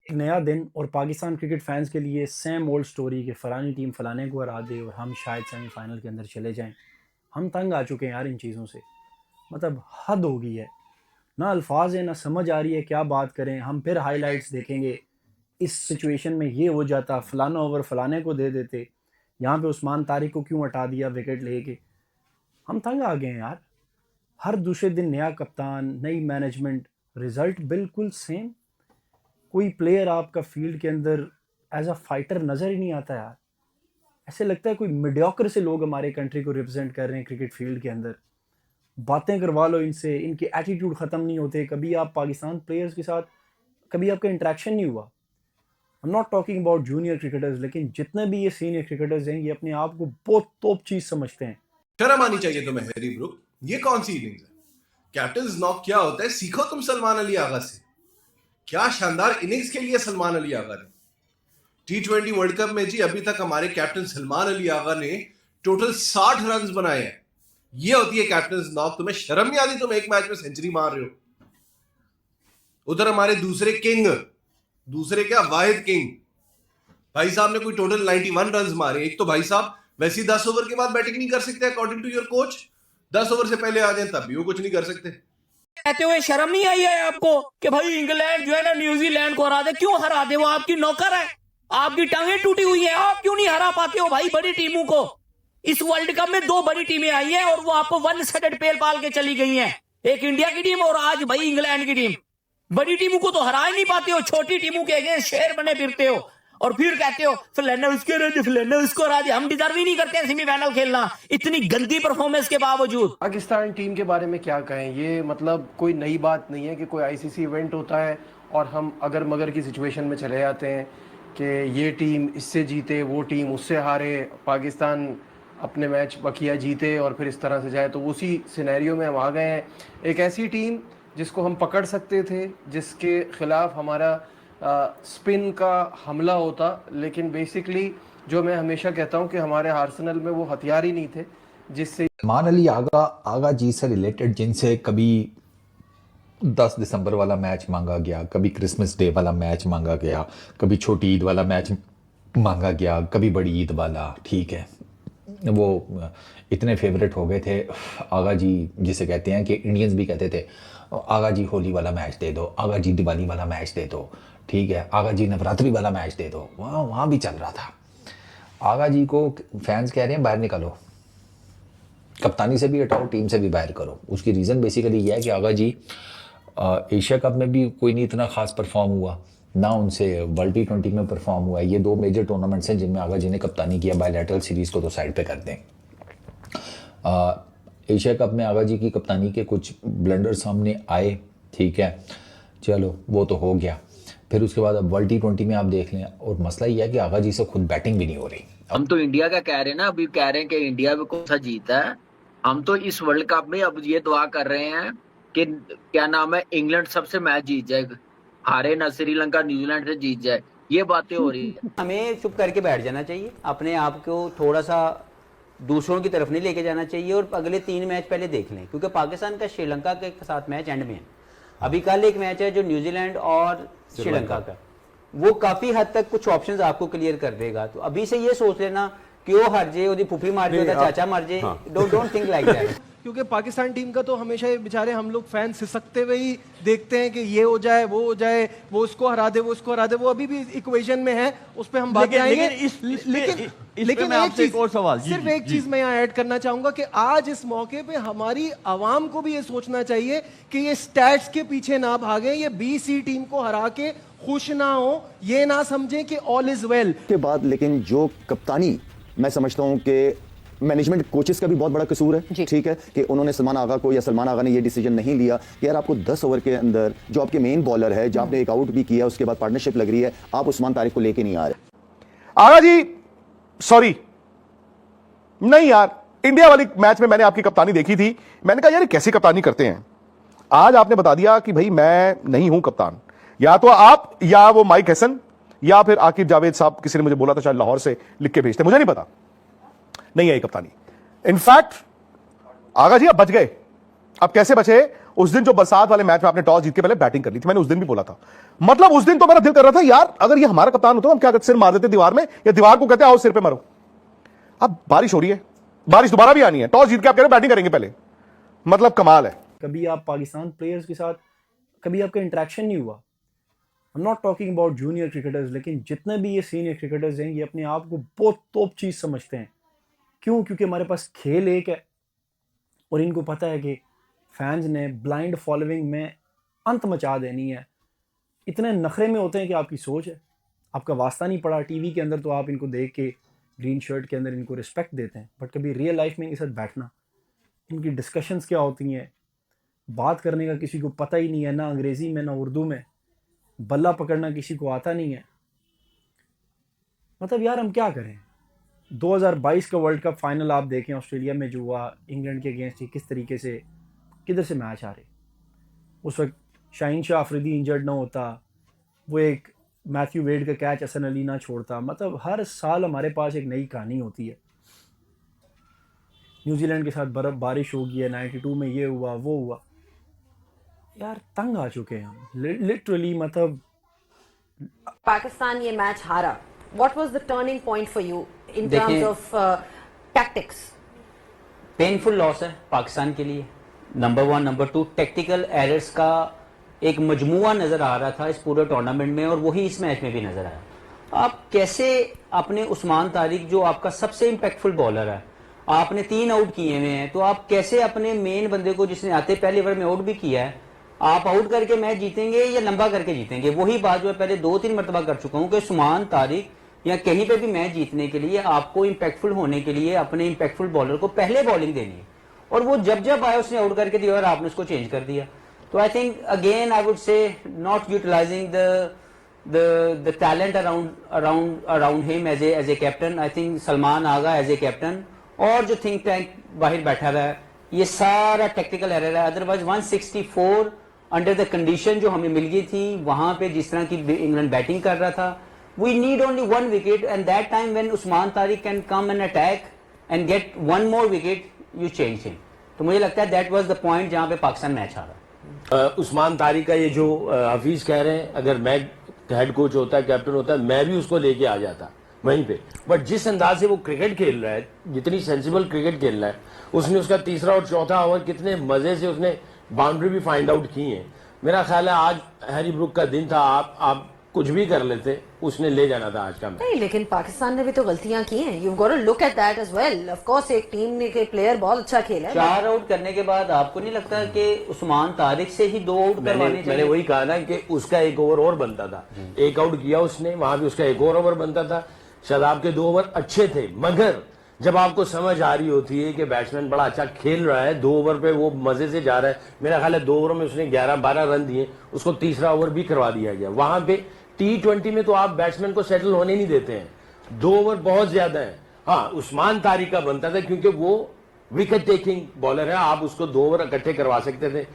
एक नया दिन और पाकिस्तान क्रिकेट फैंस के लिए सेम ओल्ड स्टोरी कि फ़लानी टीम फ़लाने को हरा दे और हम शायद सेमीफाइनल के अंदर चले जाएं। हम तंग आ चुके हैं यार इन चीज़ों से। मतलब हद हो गई है। ना अल्फाज है, ना समझ आ रही है क्या बात करें। हम फिर हाइलाइट्स देखेंगे, इस सिचुएशन में ये हो जाता, फ़लाना ओवर फ़लाने को दे देते, यहाँ पे उस्मान तारिक को क्यों हटा दिया विकेट लेके। हम तंग आ गए हैं यार। हर दूसरे दिन नया कप्तान, नई मैनेजमेंट, रिज़ल्ट बिल्कुल सेम। कोई प्लेयर आपका फील्ड के अंदर एज अ फाइटर नज़र ही नहीं आता यार। ऐसे लगता है कोई मीडियोकर से लोग हमारे कंट्री को रिप्रेजेंट कर रहे हैं क्रिकेट फील्ड के अंदर। बातें करवा लो इनसे, इनके एटीट्यूड ख़त्म नहीं होते। कभी आप पाकिस्तान प्लेयर्स के साथ कभी आपका इंटरेक्शन नहीं हुआ। I am not talking about junior cricketers, लेकिन जितने भी ये सीनियर क्रिकेटर्स हैं ये अपने आप को बहुत टॉप चीज़ समझते हैं। शर्म आनी चाहिए तुम्हें हैरी ब्रूक, ये कौन सी इनिंग्स है? कैप्टन नॉक क्या होता है सीखो तुम सलमान अली आगा से। क्या शानदार इनिंग्स खेली है सलमान अली आगा ने। T20 वर्ल्ड कप में जी अभी तक हमारे कैप्टन सलमान अली आगा ने टोटल 60 रन बनाए हैं। ये होती है कैप्टन नॉक। तुम्हें शर्म नहीं आती? तुम एक मैच में सेंचुरी मार रहे हो। उधर हमारे दूसरे किंग, दूसरे क्या वाहिद किंग भाई साहब ने कोई टोटल 91 रन मारे। एक तो भाई साहब वैसे ही 10 ओवर के बाद बैटिंग नहीं कर सकते according to your coach. 10 over से पहले आ जाए तब भी वो कुछ नहीं कर सकते। कहते हुए शर्म नहीं आई है आपको कि भाई इंग्लैंड जो है ना न्यूजीलैंड को हरा दे? क्यों हरा दे? वो आपकी नौकर है, आपकी टांगें टूटी हुई है। आप क्यों नहीं हरा पाते हो भाई बड़ी टीमों को? इस वर्ल्ड कप में 2 बड़ी टीमें आई हैं और वो आपको वन साइडेड पेल पाल के चली गई हैं। एक इंडिया की टीम और आज भाई इंग्लैंड की टीम। बड़ी टीमों को तो हरा ही नहीं पाते हो, छोटी टीमों के अगेंस्ट शेर बने फिरते हो और फिर कहते हो फलाना उसके हरा दे, फलाना उसको हरा दे। हम डिजर्व ही नहीं करते सेमीफाइनल खेलना इतनी गंदी परफॉर्मेंस के बावजूद। पाकिस्तान टीम के बारे में क्या कहें, ये मतलब कोई नई बात नहीं है कि कोई आईसीसी इवेंट होता है और हम अगर मगर की सिचुएशन में चले जाते हैं कि ये टीम इससे जीते, वो टीम उससे हारे, पाकिस्तान अपने मैच बकिया जीते और फिर इस तरह से जाए। तो उसी सिनेरियो में हम आ गए हैं। एक ऐसी टीम जिसको हम पकड़ सकते थे, जिसके ख़िलाफ़ हमारा स्पिन का हमला होता, लेकिन बेसिकली जो मैं हमेशा कहता हूँ कि हमारे आर्सेनल में वो हथियार ही नहीं थे जिससे सलमान अली आगा जी से रिलेटेड जिनसे कभी 10 दिसंबर वाला मैच मांगा गया, कभी क्रिसमस डे वाला मैच मांगा गया, कभी छोटी ईद वाला मैच मांगा गया, कभी बड़ी ईद वाला, ठीक है, वो इतने फेवरेट हो गए थे। आगा जी जिसे कहते हैं कि इंडियंस भी कहते थे आगा जी होली वाला मैच दे दो, आगा जी दिवाली वाला मैच दे दो, ठीक है, आगा जी नवरात्रि वाला मैच दे दो। वहाँ भी चल रहा था। आगा जी को फैंस कह रहे हैं बाहर निकालो, कप्तानी से भी हटाओ, टीम से भी बाहर करो। उसकी रीज़न बेसिकली ये है कि आगा जी एशिया कप में भी कोई नहीं इतना खास परफॉर्म हुआ, ना उनसे वर्ल्ड T20 में परफॉर्म हुआ है। ये 2 मेजर टूर्नामेंट्स हैं जिनमें आगा जी ने कप्तानी किया। बायलैटरल सीरीज़ को तो साइड पे कर दें। एशिया कप में आगा जी की कप्तानी के कुछ ब्लंडर सामने आए, ठीक है, चलो वो तो हो गया। फिर उसके बाद अब वर्ल्ड T20 में आप देख लें, और मसला ये है कि आगा जी से खुद बैटिंग भी नहीं हो रही। हम तो इंडिया का कह रहे हैं ना, अभी कह रहे हैं कि इंडिया में कौन सा जीता है। हम तो इस वर्ल्ड कप में अब ये दुआ कर रहे हैं कि क्या नाम है, इंग्लैंड सबसे मैच जीत जाए, हारे ना श्रीलंका न्यूजीलैंड से जीत जाए। ये बातें हो रही है। हमें चुप करके बैठ जाना चाहिए, अपने आप को थोड़ा सा दूसरों की तरफ नहीं लेके जाना चाहिए और अगले 3 मैच पहले देख लें, क्योंकि पाकिस्तान का श्रीलंका के साथ मैच एंड में है। अभी कल एक मैच है जो न्यूजीलैंड और श्रीलंका का, वो काफी हद तक कुछ ऑप्शंस आपको क्लियर कर देगा। तो अभी से ये सोच लेना कि वो हर जे, ओदी फूफी मार जे, चाचा मार जे, डोंट थिंक लाइक दैट। क्योंकि पाकिस्तान टीम का तो हमेशा ये बेचारे हम लोग फैन सिसकते हुए ही देखते हैं कि ये हो जाए, वो हो जाए, वो उसको हरा दे, वो उसको हरा दे। वो अभी भी इक्वेशन में है, उस पर हम बात आएंगे। लेकिन एक चीज और सवाल, सिर्फ एक चीज मैं यहाँ ऐड करना चाहूंगा कि आज इस मौके पे हमारी आवाम को भी ये सोचना चाहिए कि ये स्टैट्स के पीछे ना भागे, ये BC टीम को हरा के खुश ना हो, ये ना समझें कि ऑल इज वेल के बाद। लेकिन जो कप्तानी, मैं समझता हूं कि मैनेजमेंट कोचेस का भी बहुत बड़ा कसूर है, ठीक है, कि उन्होंने सलमान आगा को, या सलमान आगा ने ये डिसीजन नहीं लिया कि यार आपको 10 ओवर के अंदर जो आपके मेन बॉलर है, जो आपने एक आउट भी किया, उसके बाद पार्टनरशिप लग रही है, आप उस्मान तारिक को लेके नहीं आ रहे। आगा जी सॉरी नहीं यार, इंडिया वाली मैच में मैंने आपकी कप्तानी देखी थी, मैंने कहा यार कैसी कप्तानी करते हैं। आज आपने बता दिया कि भाई मैं नहीं हूं कप्तान, या तो आप या वो माइक हसन या फिर आकिब जावेद साहब, किसी ने मुझे बोला था शायद लाहौर से लिख के भेजते, मुझे नहीं पता, नहीं आई कप्तानी। इनफैक्ट आगा जी आप बच गए, अब कैसे बचे? उस दिन जो बरसात वाले मैच में आपने टॉस जीत के पहले बैटिंग कर ली थी, मैंने उस दिन भी बोला था। मतलब उस दिन तो मेरा दिल कर रहा था यार, अगर ये हमारा कप्तान होता हम क्या करते, सिर मार देते दीवार में, या दीवार को कहते आओ सिर पे मारो। अब बारिश हो रही है, बारिश दोबारा भी आनी है, टॉस जीत के आप कह रहे बैटिंग करेंगे पहले, मतलब कमाल है। कभी आप पाकिस्तान प्लेयर्स के साथ कभी आपका इंटरेक्शन नहीं हुआ? I am not talking about junior cricketers, लेकिन जितने भी ये सीनियर क्रिकेटर्स हैं ये अपने आप को बहुत टॉप चीज़ समझते हैं। क्यों? क्योंकि हमारे पास खेल एक है और इनको पता है कि फैंस ने ब्लाइंड फॉलोइंग में अंत मचा देनी है। इतने नखरे में होते हैं कि आपकी सोच है, आपका वास्ता नहीं पड़ा। टीवी के अंदर तो आप इनको देख के ग्रीन शर्ट के अंदर इनको रिस्पेक्ट देते हैं, बट कभी रियल लाइफ में इनके साथ बैठना, इनकी डिस्कशंस क्या होती हैं, बात करने का किसी को पता ही नहीं है, ना अंग्रेज़ी में ना उर्दू में, बल्ला पकड़ना किसी को आता नहीं है। मतलब यार हम क्या करें? 2022 का वर्ल्ड कप फाइनल आप देखें, ऑस्ट्रेलिया में जो हुआ इंग्लैंड के अगेंस्ट, किस तरीके से किधर से मैच आ रहे। उस वक्त शाहीन शाह अफरीदी इंजर्ड ना होता, वो एक मैथ्यू वेड का कैच हसन अली ना छोड़ता। मतलब हर साल हमारे पास एक नई कहानी होती है। न्यूजीलैंड के साथ बर्फ बारिश हो गई है, 92 में ये हुआ वो हुआ। यार तंग आ चुके हैं हम लिटरली। मतलब पाकिस्तान ये मैच हारा, what was the turning point for you in terms of tactics? Painful loss है पाकिस्तान के लिए, नंबर 1। नंबर 2, टेक्टिकल एरर्स का एक मजमुआ नजर आ रहा था इस पूरे टूर्नामेंट में, और वही इस मैच में भी नजर आया। आप कैसे अपने उस्मान तारिक, जो आपका सबसे इंपैक्टफुल बॉलर है, आपने 3 आउट किए हुए हैं, तो आप कैसे अपने मेन बंदे को, जिसने आते पहले ओवर में आउट भी किया है, आप आउट करके मैच जीतेंगे या लंबा करके जीतेंगे? वही बात जो है पहले 2-3 मरतबा कर चुका हूं कि उस्मान तारिक या कहीं पे भी मैच जीतने के लिए आपको इंपैक्टफुल होने के लिए अपने इंपैक्टफुल बॉलर को पहले बॉलिंग देनी है, और वो जब आया उसने आउट करके दिया और आपने उसको चेंज कर दिया। तो I think again I would say not utilising the talent around him as a captain. I think Salman Agha as a captain और जो थिंक टैंक बाहर बैठा रहा है, ये सारा टेक्निकल एरर है। अदरवाइज 164 अंडर द कंडीशन जो हमें मिल गई थी, वहां पे जिस तरह की इंग्लैंड बैटिंग कर रहा था, we need only 1 wicket, and that time when Usman Tariq can come and attack and get 1 more wicket, you change him. तो मुझे लगता है दैट वाज द पॉइंट जहां पे पाकिस्तान मैच हारा। उस्मान तारिक का ये जो हफीज कह रहे हैं, अगर मैं हेड कोच होता, कैप्टन होता, मैं भी उसको लेके आ जाता वहीं पे। बट जिस अंदाज से वो क्रिकेट खेल रहा है, जितनी सेंसिबल क्रिकेट खेल रहा है, उसने उसका तीसरा और चौथा ओवर कितने मजे से उसने बाउंड्री भी फाइंड आउट की है। मेरा ख्याल है आज हैरी ब्रुक का दिन था, आप कुछ भी कर लेते, उसने ले जाना था आज का मैच। नहीं, लेकिन पाकिस्तान ने भी तो गलतियां की हैं। You got to look at that as well. Of course एक टीम ने के प्लेयर बहुत अच्छा खेला है। 4 आउट करने के बाद आपको नहीं लगता कि उस्मान तारिक से ही 2 आउट करवाने चाहिए? मैंने वही कहा ना कि उसका 1 ओवर और बनता था। 1 आउट किया उसने, वहां भी उसका 1 और ओवर बनता था। शादाब के 2 ओवर अच्छे थे, मगर जब आपको समझ आ रही होती है कि बैट्समैन बड़ा अच्छा खेल रहा है, 2 ओवर पे वो मजे से जा रहा है, मेरा ख्याल है 2 ओवर में उसने 11-12 रन दिए, उसको तीसरा ओवर भी करवा दिया गया। वहां पे T20 में तो आप बैट्समैन को सेटल होने नहीं देते हैं, 2 ओवर बहुत ज्यादा है। हाँ, उस्मान तारिक का बनता था क्योंकि वो विकेट टेकिंग बॉलर है, आप उसको 2 ओवर इकट्ठे करवा सकते थे।